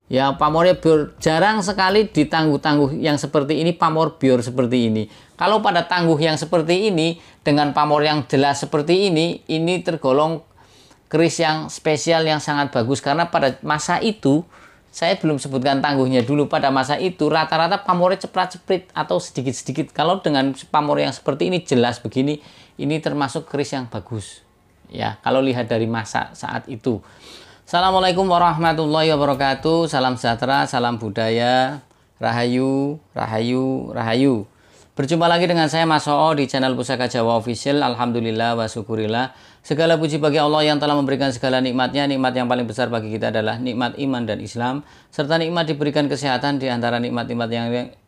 Ya, pamornya bior jarang sekali di tangguh-tangguh yang seperti ini pamor bior seperti ini. Kalau pada tangguh yang seperti ini dengan pamor yang jelas seperti ini tergolong keris yang spesial yang sangat bagus karena pada masa itu saya belum sebutkan tangguhnya dulu. Pada masa itu rata-rata pamornya ceprat-ceprit atau sedikit-sedikit. Kalau dengan pamor yang seperti ini jelas begini, ini termasuk keris yang bagus. Ya, kalau lihat dari masa saat itu. Assalamualaikum warahmatullahi wabarakatuh. Salam sejahtera, salam budaya, rahayu, rahayu, rahayu. Berjumpa lagi dengan saya Mas Oo di channel Pusaka Jawa Official. Alhamdulillah wa syukurillah. Segala puji bagi Allah yang telah memberikan segala nikmatnya. Nikmat yang paling besar bagi kita adalah nikmat iman dan Islam. Serta nikmat diberikan kesehatan di antara nikmat-nikmat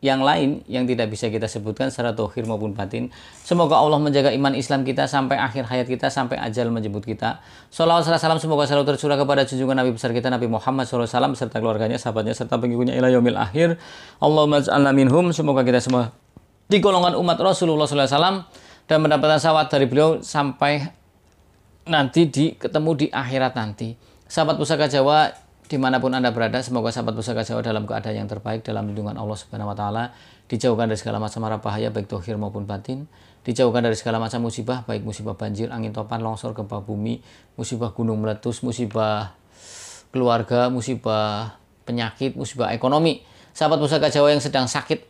yang lain yang tidak bisa kita sebutkan secara dohir maupun batin. Semoga Allah menjaga iman Islam kita sampai akhir hayat kita, sampai ajal menjemput kita. Sholawat salam semoga selalu tercurah kepada junjungan Nabi besar kita Nabi Muhammad SAW serta keluarganya, sahabatnya, serta pengikutnya ila yaumil akhir. Allahumma ij'alna minhum. Semoga kita semua di golongan umat Rasulullah SAW dan mendapatkan syafat dari beliau sampai nanti ketemu di akhirat nanti. Sahabat Pusaka Jawa dimanapun Anda berada, semoga sahabat Pusaka Jawa dalam keadaan yang terbaik dalam lindungan Allah Subhanahu Wa Taala, dijauhkan dari segala macam mara bahaya baik dohir maupun batin, dijauhkan dari segala macam musibah baik musibah banjir, angin topan, longsor, gempa bumi, musibah gunung meletus, musibah keluarga, musibah penyakit, musibah ekonomi. Sahabat Pusaka Jawa yang sedang sakit,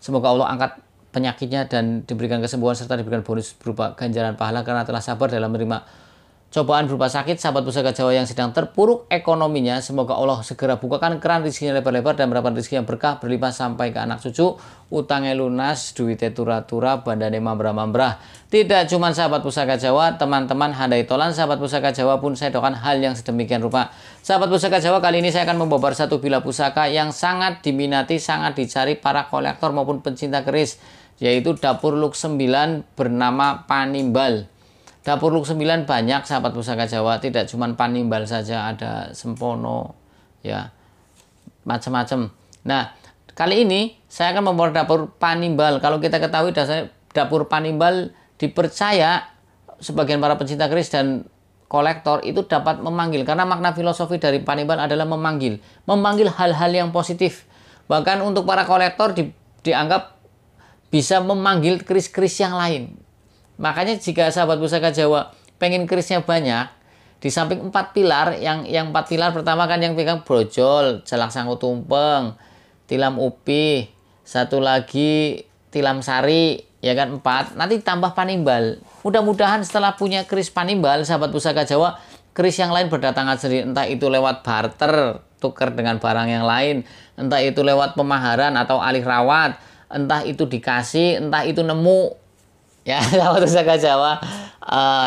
semoga Allah angkat penyakitnya dan diberikan kesembuhan serta diberikan bonus berupa ganjaran pahala karena telah sabar dalam menerima cobaan berupa sakit. Sahabat Pusaka Jawa yang sedang terpuruk ekonominya, semoga Allah segera bukakan keran rezekinya lebar-lebar dan mendapatkan rezeki yang berkah berlimpah sampai ke anak cucu, utangnya lunas, duitnya tura-tura, bandane mambrah-mambrah. Tidak cuma sahabat Pusaka Jawa, teman-teman handai tolan sahabat Pusaka Jawa pun saya doakan hal yang sedemikian rupa. Sahabat Pusaka Jawa, kali ini saya akan membabar satu bilah pusaka yang sangat diminati, sangat dicari para kolektor maupun pencinta keris, yaitu dapur Luk 9 bernama Panimbal. Dapur Luk 9 banyak sahabat Pusaka Jawa, tidak cuma Panimbal saja, ada Sempono, ya, macam-macam. Nah, kali ini saya akan membawa dapur Panimbal. Kalau kita ketahui dasarnya dapur Panimbal dipercaya sebagian para pencinta keris dan kolektor itu dapat memanggil, karena makna filosofi dari Panimbal adalah memanggil hal-hal yang positif. Bahkan untuk para kolektor dianggap bisa memanggil keris-keris yang lain. Makanya jika sahabat Pusaka Jawa pengen kerisnya banyak, di samping 4 pilar, yang 4 pilar pertama kan yang pegang brojol, jalak sangku tumpeng, tilam upi, satu lagi tilam sari, ya kan 4, nanti tambah Panimbal. Mudah-mudahan setelah punya keris Panimbal, sahabat Pusaka Jawa, keris yang lain berdatangan sendiri, entah itu lewat barter, tukar dengan barang yang lain, entah itu lewat pemaharan atau alih rawat, entah itu dikasih, entah itu nemu, ya sahabat Pusaka Jawa.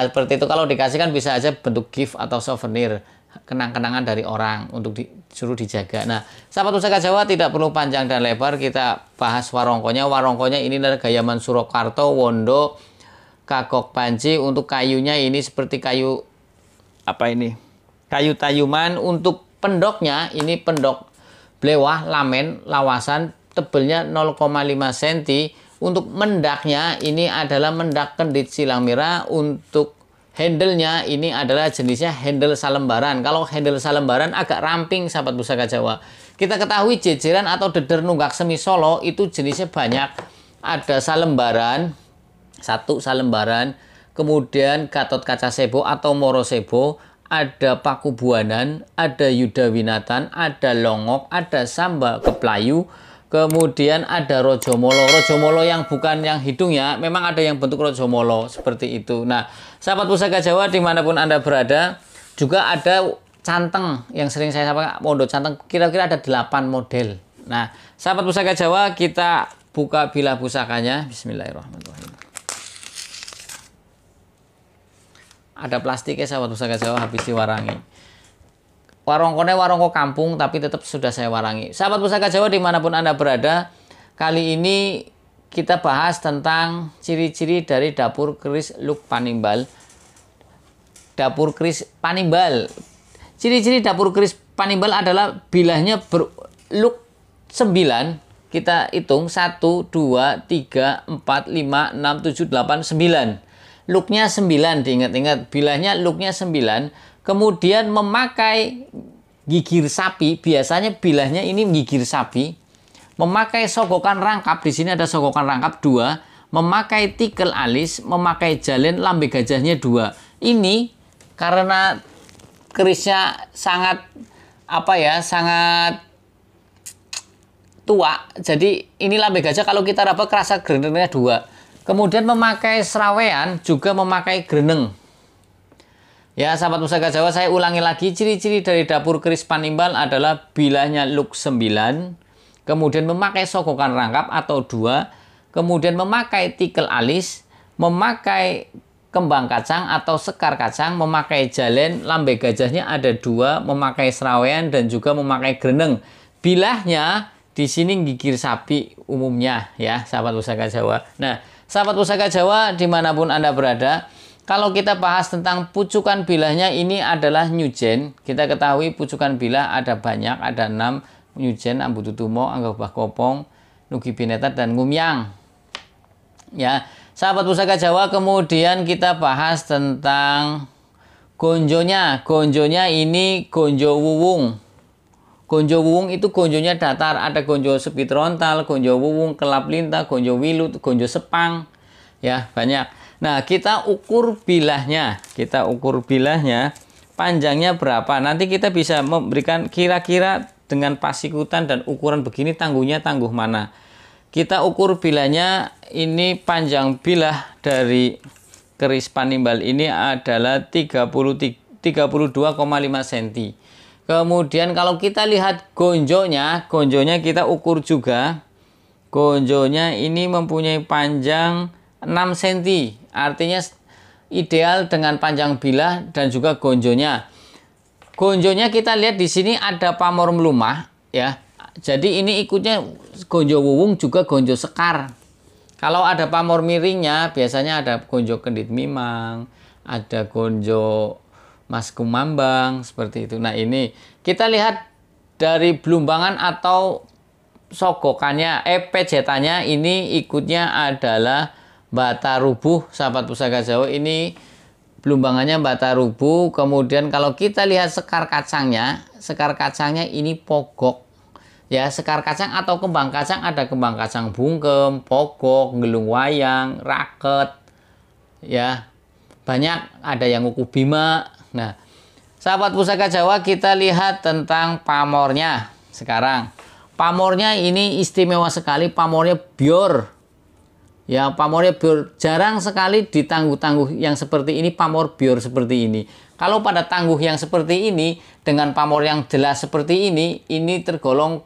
Seperti itu. Kalau dikasih kan bisa aja bentuk gift atau souvenir, kenang-kenangan dari orang untuk disuruh dijaga. Nah, sahabat Pusaka Jawa tidak perlu panjang dan lebar, kita bahas warongkonya. Warongkonya ini dari Gayaman Surakarta, Wondo, Kagok Panci. Untuk kayunya ini seperti kayu apa ini? Kayu tayuman. Untuk pendoknya ini pendok blewah, lamen, lawasan, tebelnya 0,5 cm. Untuk mendaknya ini adalah mendak kendit silang merah. Untuk handle-nya ini adalah jenisnya handle salembaran. Kalau handle salembaran agak ramping sahabat Pusaka Jawa. Kita ketahui jejeran atau deder nunggak semi Solo itu jenisnya banyak. Ada salembaran, satu salembaran, kemudian Gatot Kaca Sebo atau Moro Sebo, ada Paku Buanan, ada Yuda Winatan, ada Longok, ada Samba Keplayu, kemudian ada Rojomolo. Rojomolo yang bukan yang hidung ya, memang ada yang bentuk Rojomolo seperti itu. Nah, sahabat Pusaka Jawa dimanapun Anda berada, juga ada canteng yang sering saya sampaikan, mondo canteng, kira-kira ada 8 model. Nah, sahabat Pusaka Jawa, kita buka bilah pusakanya. Bismillahirrahmanirrahim. Ada plastiknya sahabat Pusaka Jawa, habis diwarangi. Warongkonya warongko kampung, tapi tetap sudah saya warangi. Sahabat Pusaka Jawa dimanapun Anda berada, kali ini kita bahas tentang ciri-ciri dari dapur keris Luk Panimbal. Dapur keris Panimbal. Ciri-ciri dapur keris Panimbal adalah bilahnya berluk 9. Kita hitung 1, 2, 3, 4, 5, 6, 7, 8, 9. Luknya 9, diingat-ingat. Bilahnya luknya 9. Kemudian memakai gigir sapi, biasanya bilahnya ini gigir sapi, memakai sogokan rangkap, di sini ada sogokan rangkap 2, memakai tikel alis, memakai jalen, lambe gajahnya 2. Ini karena kerisnya sangat sangat tua, jadi ini lambe gajah kalau kita raba kerasa grenengnya 2. Kemudian memakai serawean, juga memakai greneng. Ya, sahabat Pusaka Jawa, saya ulangi lagi, ciri-ciri dari dapur keris Panimbal adalah bilahnya luk 9, kemudian memakai sogokan rangkap atau 2, kemudian memakai tikel alis, memakai kembang kacang atau sekar kacang, memakai jalen, lambe gajahnya ada 2, memakai serawean, dan juga memakai greneng. Bilahnya di sini gigir sapi umumnya, ya, sahabat Pusaka Jawa. Nah, sahabat Pusaka Jawa dimanapun Anda berada, kalau kita bahas tentang pucukan bilahnya, ini adalah nyujen. Kita ketahui pucukan bilah ada banyak, ada 6, nyujen, ambu tutumo, anggabah kopong, nugi binetat, dan ngumyang. Ya, sahabat Pusaka Jawa, kemudian kita bahas tentang gonjonya. Gonjonya ini gonjo wuwung. Gonjo wuwung itu gonjonya datar, ada gonjo sepit rontal, gonjo wuwung, kelap lintah, gonjo wilut, gonjo sepang, ya banyak. Nah, kita ukur bilahnya, panjangnya berapa. Nanti kita bisa memberikan kira-kira dengan pasikutan dan ukuran begini tangguhnya tangguh mana. Kita ukur bilahnya, ini panjang bilah dari keris Panimbal ini adalah 32,5 cm. Kemudian kalau kita lihat gonjonya kita ukur juga. Gonjonya ini mempunyai panjang 6 cm. Artinya ideal dengan panjang bilah dan juga gonjonya. Gonjonya kita lihat di sini ada pamor melumah, ya. Jadi ini ikutnya gonjo wuwung juga gonjo sekar. Kalau ada pamor miringnya biasanya ada gonjo kendit mimang, ada gonjo Mas Kumambang, seperti itu. Nah, ini kita lihat dari belumbangan atau sogokannya, pejetannya, ini ikutnya adalah bata rubuh, sahabat Pusaka Jawa. Ini belumbangannya bata rubuh. Kemudian kalau kita lihat sekar kacangnya ini pogok. Ya, sekar kacang atau kembang kacang, ada kembang kacang bungkem, pogok, gelung wayang, raket. Ya, banyak, ada yang uku bima. Nah, sahabat Pusaka Jawa, kita lihat tentang pamornya sekarang. Pamornya ini istimewa sekali, pamornya bior. Ya, pamornya bior. Jarang sekali di tangguh-tangguh yang seperti ini pamor bior seperti ini. Kalau pada tangguh yang seperti ini dengan pamor yang jelas seperti ini tergolong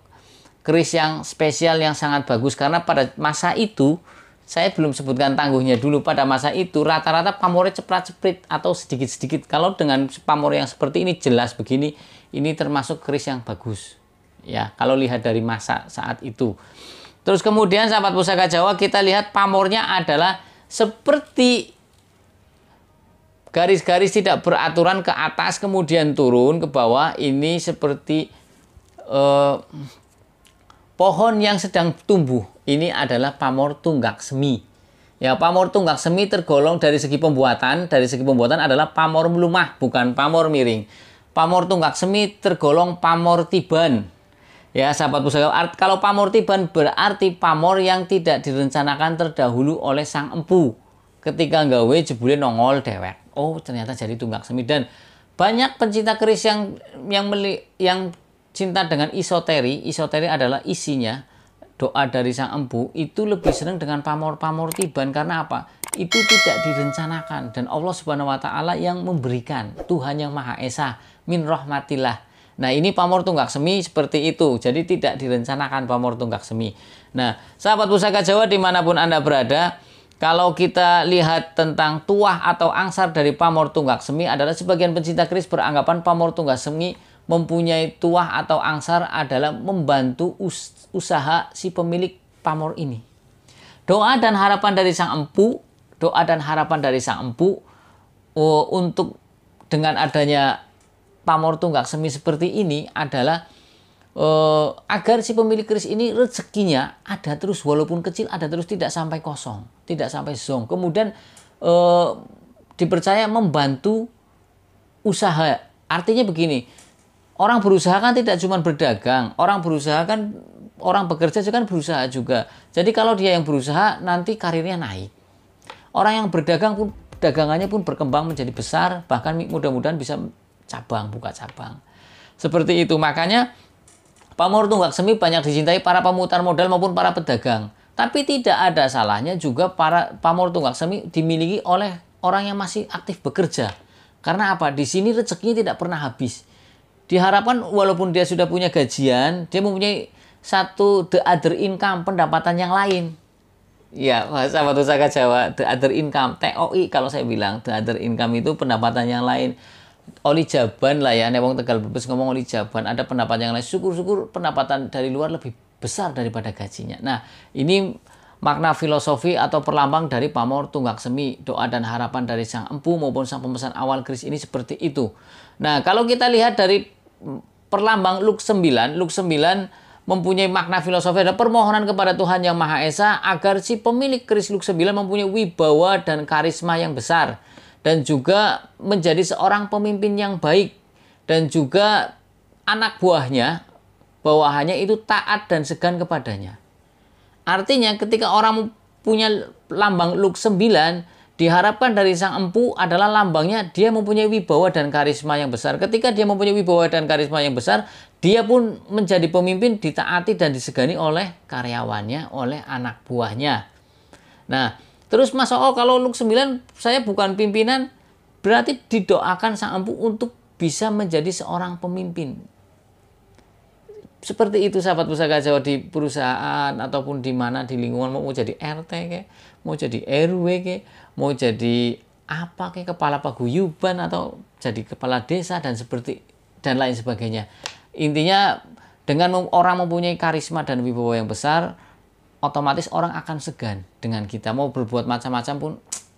keris yang spesial, yang sangat bagus. Karena pada masa itu, saya belum sebutkan tangguhnya dulu, pada masa itu rata-rata pamornya ceprat-ceprit atau sedikit-sedikit. Kalau dengan pamor yang seperti ini jelas begini, ini termasuk keris yang bagus. Ya, kalau lihat dari masa saat itu. Terus kemudian sahabat Pusaka Jawa, kita lihat pamornya adalah seperti garis-garis tidak beraturan ke atas kemudian turun ke bawah. Ini seperti pohon yang sedang tumbuh. Ini adalah pamor tunggak semi. Ya, pamor tunggak semi tergolong dari segi pembuatan adalah pamor melumah, bukan pamor miring. Pamor tunggak semi tergolong pamor tiban. Ya, sahabat Pusaka, kalau pamor tiban berarti pamor yang tidak direncanakan terdahulu oleh sang empu. Ketika nggawe jebule nongol dewek. Oh, ternyata jadi tunggak semi. Dan banyak pencinta keris yang cinta dengan isoteri. Isoteri adalah isinya doa dari sang empu, itu lebih senang dengan pamor-pamor tiban. Karena apa? Itu tidak direncanakan dan Allah Subhanahu wa taala yang memberikan, Tuhan yang Maha Esa, min rahmatillah. Nah, ini pamor tunggak semi seperti itu. Jadi tidak direncanakan pamor tunggak semi. Nah, sahabat Pusaka Jawa dimanapun Anda berada, kalau kita lihat tentang tuah atau angsar dari pamor tunggak semi adalah sebagian pencinta keris beranggapan pamor tunggak semi mempunyai tuah atau angsar adalah membantu usaha si pemilik pamor ini. Doa dan harapan dari sang empu, untuk dengan adanya pamor tunggak semi seperti ini adalah agar si pemilik keris ini rezekinya ada terus, walaupun kecil ada terus, tidak sampai kosong, tidak sampai zong. Kemudian dipercaya membantu usaha. Artinya begini, orang berusaha kan tidak cuma berdagang, orang berusaha kan, orang bekerja juga kan berusaha juga. Jadi kalau dia yang berusaha, nanti karirnya naik. Orang yang berdagang pun, dagangannya pun berkembang menjadi besar, bahkan mudah-mudahan bisa cabang, buka cabang. Seperti itu, makanya pamor tunggak semi banyak dicintai para pemutar modal maupun para pedagang. Tapi tidak ada salahnya juga para pamor tunggak semi dimiliki oleh orang yang masih aktif bekerja. Karena apa? Di sini rezekinya tidak pernah habis. Diharapkan walaupun dia sudah punya gajian, dia mempunyai satu the other income, pendapatan yang lain. Ya, sahabat Pusaka Jawa, the other income, TOI kalau saya bilang, the other income itu pendapatan yang lain. Oli jaban lah ya, Newong Tegal Brebes ngomong oli jaban, ada pendapatan yang lain. Syukur-syukur pendapatan dari luar lebih besar daripada gajinya. Nah, ini makna filosofi atau perlambang dari pamor tunggak semi, doa dan harapan dari sang empu maupun sang pemesan awal keris ini seperti itu. Nah, kalau kita lihat dari perlambang Luk 9, Luk 9 mempunyai makna filosofi, ada permohonan kepada Tuhan Yang Maha Esa agar si pemilik keris Luk 9 mempunyai wibawa dan karisma yang besar, dan juga menjadi seorang pemimpin yang baik, dan juga anak buahnya, bawahannya itu taat dan segan kepadanya. Artinya ketika orang punya lambang Luk 9, diharapkan dari sang empu adalah lambangnya dia mempunyai wibawa dan karisma yang besar. Ketika dia mempunyai wibawa dan karisma yang besar, dia pun menjadi pemimpin, ditaati dan disegani oleh karyawannya, oleh anak buahnya. Nah, terus Mas Oo, kalau Luk 9 saya bukan pimpinan, berarti didoakan sang empu untuk bisa menjadi seorang pemimpin. Seperti itu sahabat Pusaka Jawa, di perusahaan ataupun di mana di lingkungan, mau jadi RT kayak, mau jadi RW kayak, mau jadi apa kayak kepala paguyuban atau jadi kepala desa dan lain sebagainya. Intinya dengan orang mempunyai karisma dan wibawa yang besar, otomatis orang akan segan dengan kita. Mau berbuat macam-macam pun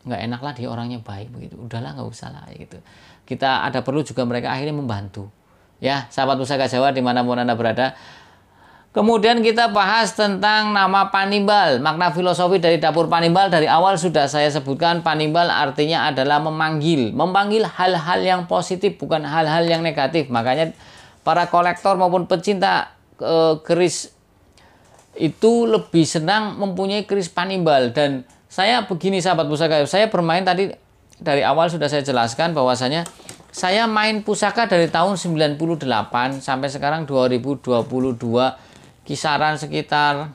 nggak enak lah, dia orangnya baik begitu. Udahlah, nggak usah lah gitu. Kita ada perlu juga mereka akhirnya membantu. Ya, sahabat Pusaka Jawa dimanapun Anda berada. Kemudian kita bahas tentang nama Panimbal. Makna filosofi dari dapur Panimbal dari awal sudah saya sebutkan. Panimbal artinya adalah memanggil. Memanggil hal-hal yang positif, bukan hal-hal yang negatif. Makanya para kolektor maupun pecinta keris itu lebih senang mempunyai keris Panimbal. Dan saya begini sahabat Pusaka, saya bermain tadi dari awal sudah saya jelaskan bahwasanya saya main pusaka dari tahun 98 sampai sekarang 2022, kisaran sekitar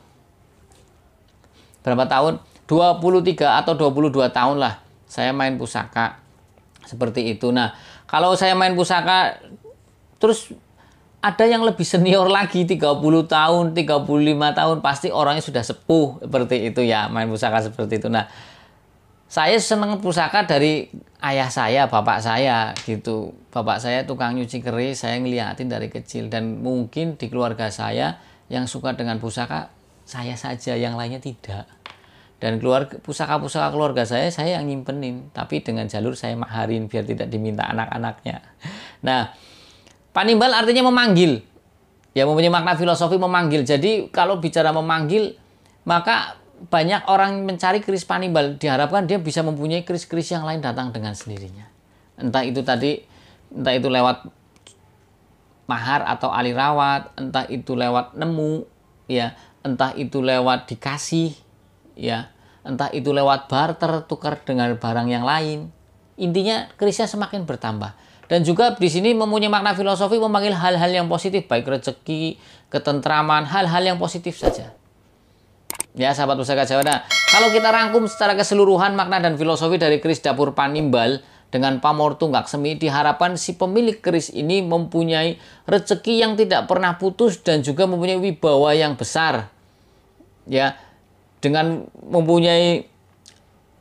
berapa tahun? 23 atau 22 tahun lah saya main pusaka seperti itu. Nah, kalau saya main pusaka terus ada yang lebih senior lagi, 30 tahun, 35 tahun, pasti orangnya sudah sepuh seperti itu ya, main pusaka seperti itu. Nah, saya seneng pusaka dari ayah saya, bapak saya gitu. Bapak saya tukang nyuci keris, saya ngeliatin dari kecil. Dan mungkin di keluarga saya yang suka dengan pusaka, saya saja, yang lainnya tidak. Dan pusaka-pusaka keluarga saya yang nyimpenin. Tapi dengan jalur saya maharin biar tidak diminta anak-anaknya. Nah, Panimbal artinya memanggil. Ya, mempunyai makna filosofi memanggil. Jadi kalau bicara memanggil, maka banyak orang mencari keris Panimbal, diharapkan dia bisa mempunyai keris-keris yang lain datang dengan sendirinya. Entah itu lewat mahar atau ali rawat, entah itu lewat nemu, ya, entah itu lewat dikasih, ya, entah itu lewat barter, tukar dengan barang yang lain. Intinya kerisnya semakin bertambah. Dan juga di sini mempunyai makna filosofi memanggil hal-hal yang positif, baik rezeki, ketentraman, hal-hal yang positif saja. Ya, sahabat Pusaka Jawa. Nah, kalau kita rangkum secara keseluruhan makna dan filosofi dari keris dapur Panimbal dengan pamor tunggak semi, diharapkan si pemilik keris ini mempunyai rezeki yang tidak pernah putus dan juga mempunyai wibawa yang besar. Ya, dengan mempunyai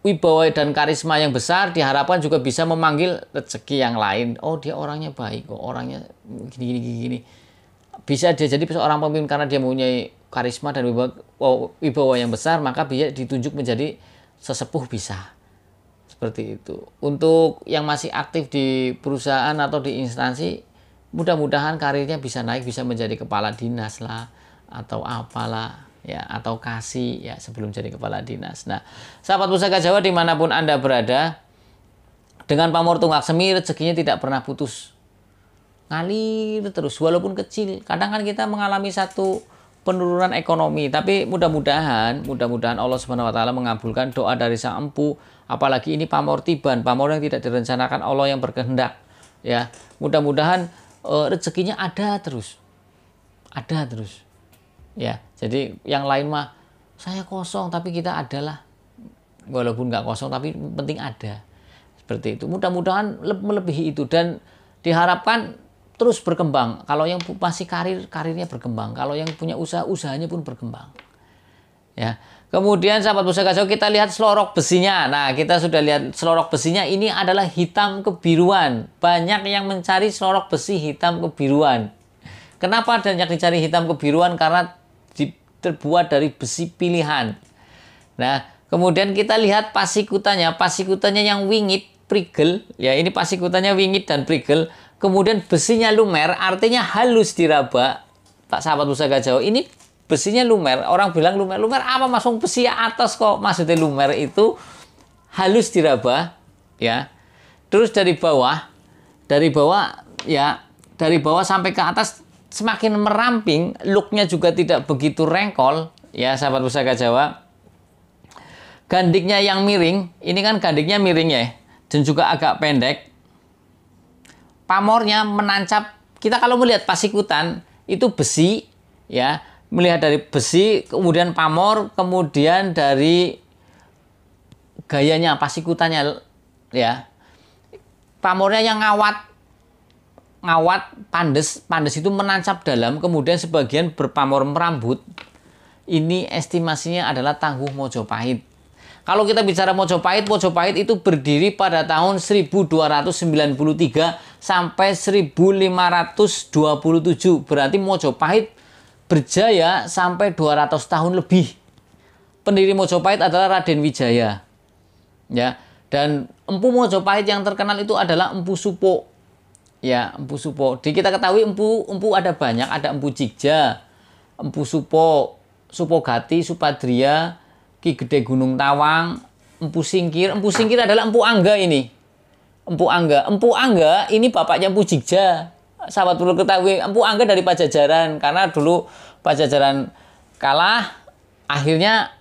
wibawa dan karisma yang besar, diharapkan juga bisa memanggil rezeki yang lain. Oh, dia orangnya baik, kok orangnya gini. Bisa dia jadi seorang pemimpin karena dia mempunyai karisma dan wibawa yang besar, maka bisa ditunjuk menjadi sesepuh bisa. Seperti itu. Untuk yang masih aktif di perusahaan atau di instansi, mudah-mudahan karirnya bisa naik, bisa menjadi kepala dinas lah, atau apalah, ya, atau kasih, ya, sebelum jadi kepala dinas. Nah, sahabat Pusaka Jawa dimanapun Anda berada, dengan pamor tunggak semi rezekinya tidak pernah putus. ngalir terus walaupun kecil. Kadang kan kita mengalami satu penurunan ekonomi, tapi mudah-mudahan Allah Subhanahu wa taala mengabulkan doa dari sang empu, apalagi ini pamor tiban, pamor yang tidak direncanakan Allah yang berkehendak. Ya, mudah-mudahan rezekinya ada terus. Ada terus. Ya, jadi yang lain mah saya kosong tapi kita adalah, walaupun nggak kosong tapi penting ada. Seperti itu. Mudah-mudahan melebihi itu dan diharapkan terus berkembang. Kalau yang masih karirnya berkembang. Kalau yang punya usahanya pun berkembang. Ya. Kemudian sahabat pusaka Jawa, kita lihat selorok besinya. Nah, kita sudah lihat selorok besinya, ini adalah hitam kebiruan. Banyak yang mencari selorok besi hitam kebiruan. Kenapa banyak dicari hitam kebiruan? Karena terbuat dari besi pilihan. Nah, kemudian kita lihat pasikutannya. Pasikutannya yang wingit, prigel. Ya, ini pasikutannya wingit dan prigel. Kemudian besinya lumer, artinya halus diraba. Pak sahabat pusaka Jawa, ini besinya lumer. Orang bilang lumer apa, masuk besi atas kok. Maksudnya lumer itu halus diraba, ya. Terus dari bawah sampai ke atas semakin meramping, looknya juga tidak begitu rengkol, ya sahabat pusaka Jawa. Gandiknya yang miring, ini kan gandiknya miring ya, dan juga agak pendek. Pamornya menancap, kita kalau melihat pasikutan itu besi, ya, melihat dari besi, kemudian pamor, kemudian dari gayanya pasikutannya, ya, pamornya yang ngawat pandes itu menancap dalam, kemudian sebagian berpamor merambut. Ini estimasinya adalah tangguh Mojopahit. Kalau kita bicara Mojopahit itu berdiri pada tahun 1293 sampai 1527. Berarti Mojopahit berjaya sampai 200 tahun lebih. Pendiri Mojopahit adalah Raden Wijaya. Ya, dan empu Mojopahit yang terkenal itu adalah Empu Supo. Ya, Empu Supo. Kita ketahui empu ada banyak, ada Empu Jigja, Empu Supo, Supogati, Supadria, Ki Gede Gunung Tawang, Empu Singkir. Empu Singkir adalah Empu Angga ini. Empu Angga ini bapaknya Empu Jigja. Sahabat perlu ketahui, Empu Angga dari Pajajaran. Karena dulu Pajajaran kalah, akhirnya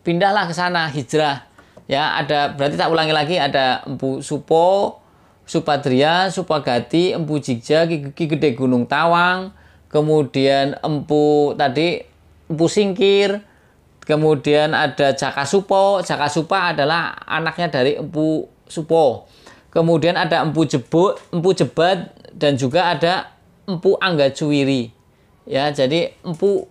pindahlah ke sana, hijrah. Ya, berarti tak ulangi lagi, ada Empu Supo, Supadria, Supagati, Empu Jigja, Ki Gede Gunung Tawang, kemudian Empu Singkir. Kemudian ada Jaka Supo. Jaka Supa adalah anaknya dari Empu Supo. Kemudian ada Empu Jebat, dan juga ada Empu Angga Cuwiri. Ya, jadi empu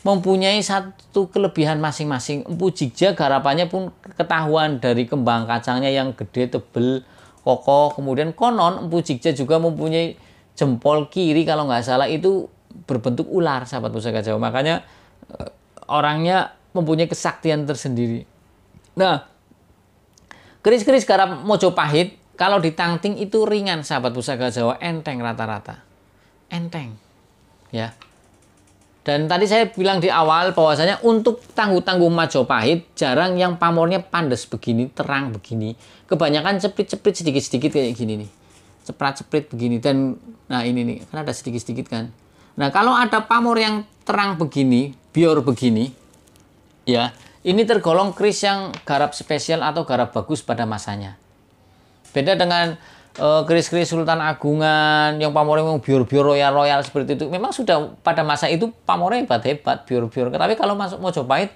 mempunyai satu kelebihan masing-masing. Empu Jigja garapannya pun ketahuan dari kembang kacangnya yang gede, tebel, kokoh. Kemudian konon Empu Jigja juga mempunyai jempol kiri kalau nggak salah itu berbentuk ular, sahabat pusaka Jawa. Makanya orangnya mempunyai kesaktian tersendiri. Nah, keris-keris garap Mojopahit kalau ditangting itu ringan, sahabat pusaka Jawa, enteng rata-rata. Enteng. Ya. Dan tadi saya bilang di awal bahwasanya untuk tangguh-tangguh Majapahit jarang yang pamornya pandas begini, terang begini. Kebanyakan ceprit-ceprit sedikit-sedikit kayak gini nih. Ceprat-ceprit begini, dan nah ini nih, kan ada sedikit-sedikit kan. Nah, kalau ada pamor yang terang begini, bior begini, ya, ini tergolong keris yang garap spesial atau garap bagus pada masanya. Beda dengan keris-keris Sultan Agungan yang pamornya memang bior-bior royal-royal seperti itu. Memang sudah pada masa itu pamornya hebat-hebat, bior-bior. Tapi kalau masuk Mojopahit,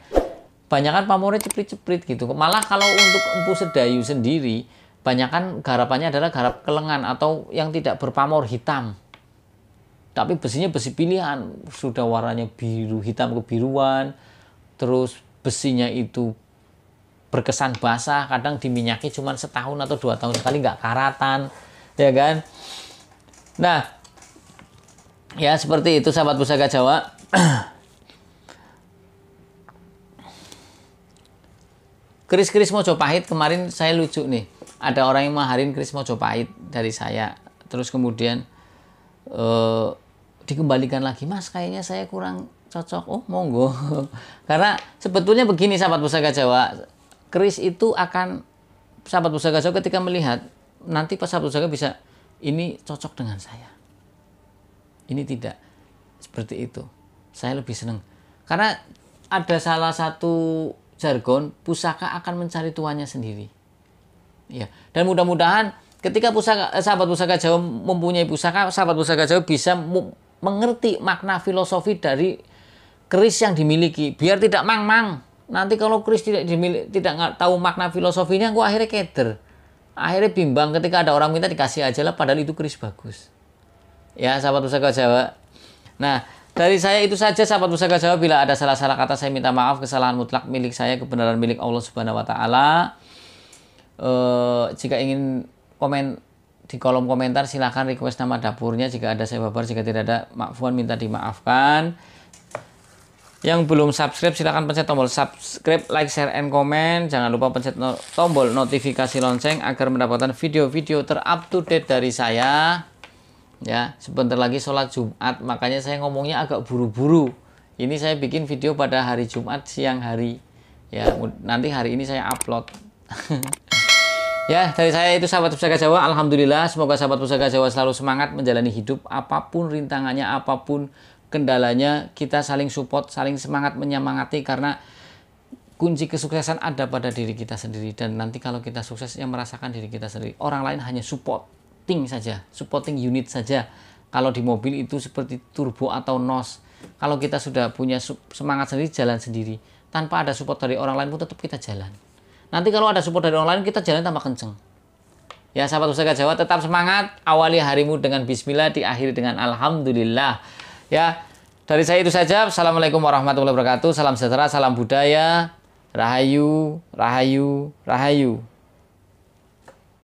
banyakan pamornya ceprit-ceprit gitu. Malah kalau untuk Empu Sedayu sendiri, banyakan garapannya adalah garap kelengan atau yang tidak berpamor hitam. Tapi besinya besi pilihan, sudah warnanya biru, hitam kebiruan, terus besinya itu berkesan basah, kadang diminyaki cuma setahun atau 2 tahun sekali, nggak karatan, ya kan? Nah, ya seperti itu sahabat pusaka Jawa. Keris-keris Mojopahit kemarin saya lucu nih, ada orang yang maharin keris Mojopahit dari saya, terus kemudian dikembalikan lagi, Mas kayaknya saya kurang cocok. Oh monggo. Karena sebetulnya begini sahabat pusaka Jawa, keris itu akan, sahabat pusaka Jawa ketika melihat, nanti pas sahabat pusaka bisa, ini cocok dengan saya. Ini tidak seperti itu. Saya lebih senang. Karena ada salah satu jargon, pusaka akan mencari tuannya sendiri. Ya, dan mudah-mudahan ketika sahabat pusaka Jawa mempunyai pusaka, sahabat pusaka Jawa bisa mengerti makna filosofi dari keris yang dimiliki, biar tidak mang-mang. Nanti kalau keris tidak tahu makna filosofinya, gua akhirnya keder. Akhirnya bimbang ketika ada orang minta dikasih aja lah, padahal itu keris bagus. Ya, sahabat pusaka Jawa. Nah, dari saya itu saja sahabat pusaka Jawa. Bila ada salah-salah kata saya minta maaf, kesalahan mutlak milik saya, kebenaran milik Allah Subhanahu wa taala. Jika ingin komen di kolom komentar silahkan request nama dapurnya. Jika ada saya babar, jika tidak ada maafkan minta dimaafkan. Yang belum subscribe silahkan pencet tombol subscribe, like, share, and comment. Jangan lupa pencet tombol notifikasi lonceng agar mendapatkan video-video terup to date dari saya. Ya, sebentar lagi sholat Jumat, makanya saya ngomongnya agak buru-buru. Ini saya bikin video pada hari Jumat siang hari. Ya, nanti hari ini saya upload. Ya, dari saya itu sahabat pusaka Jawa. Alhamdulillah, semoga sahabat pusaka Jawa selalu semangat menjalani hidup, apapun rintangannya, apapun kendalanya, kita saling support, saling semangat menyemangati, karena kunci kesuksesan ada pada diri kita sendiri. Dan nanti kalau kita sukses, yang merasakan diri kita sendiri. Orang lain hanya supporting saja, supporting unit saja. Kalau di mobil itu seperti turbo atau nos. Kalau kita sudah punya semangat sendiri, jalan sendiri. Tanpa ada support dari orang lain pun tetap kita jalan. Nanti kalau ada support dari orang lain, kita jalan tambah kenceng. Ya, sahabat pusaka Jawa, tetap semangat. Awali harimu dengan bismillah, diakhiri dengan alhamdulillah. Ya, dari saya itu saja. Assalamualaikum warahmatullahi wabarakatuh. Salam sejahtera, salam budaya. Rahayu, rahayu, rahayu.